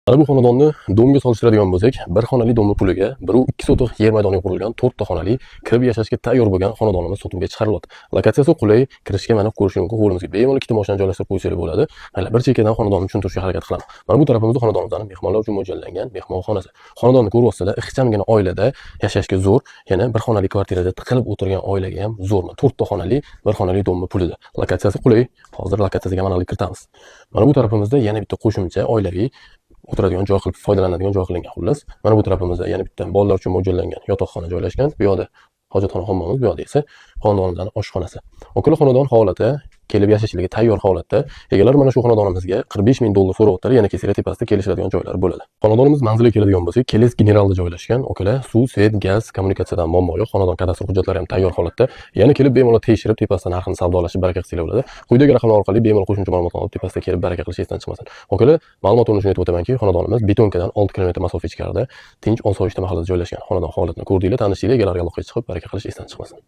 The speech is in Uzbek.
Mana bu xonadonni domga solishtiradigan bo'lsak, bir xonali domni puliga 1.2 sotix yer maydoniga qurilgan 4 ta xonali kirib yashashga tayyor bo'lgan xonadonimiz sotuvga chiqarilyapti. Lokatsiyasi qulay, kirishga mana ko'rish mumkin. Hovlimizga bemalol ikkita mashina joylashtirib qo'ysangiz bo'ladi. Mana bir chekkadan xonadonni tushuntirishga harakat qilaman. Mana bu tarafimizda xonadonimizning mehmonlar uchun mo'ljallangan mehmonxonasi. Xonadonni ko'ryapsizlar, ixchamgina oilada yashashga zo'r, yana bir xonali kvartirada tiqilib o'tirgan oilaga ham zo'rmi. 4 ta xonali, bir xonali domni pulida. Lokatsiyasi qulay. Hozir lokatsiyasiga aniqlik kiritamiz. Mana bu tarafimizda yana bitta qo'shimcha oilaviy o'tiradigan joy qilib foydalanadigan joy qilingan xullas. Mana bu tarafimizda yana bitta bolalar uchun mo'ljallangan yotoqxona joylashgan. Bu yoqda hojatxona hammomimiz, bu yoqda esa xonadonimizning oshxonasi. Okula xonadon holati kelib yashashligiga tayyor holatda. Egalar mana shu xonadonimizga $45,000 so'rayaptilar. Yana kelsalar tepasida kelishadigan joylar bo'ladi. Xonadonimiz manziliga keladigan bo'lsak, Keles Generalda joylashgan. Okula suv, svet, gaz, kommunikatsiyadan muammo yo'q. Xonadon kadastr hujjatlari ham tayyor holatda. Yana kelib bemalol tekshirib tepasidan narxini savdolashib baraka qilsalar bo'ladi. Quyidagi raqamlar orqali bemalol qo'shimcha ma'lumotlarni olib tepasida kelib baraka qilish esdan chiqmasin. Okula ma'lumot uchun aytib o'tamanki, xonadonimiz betonkadan 6 kilometr masofa ichkarida, tinch, osoyishta mahallada joylashgan. Xonadon holatini ko'rdinglar, tanishdinglar, egalarga aloqaga chiqib baraka qilish esdan chiqmasin.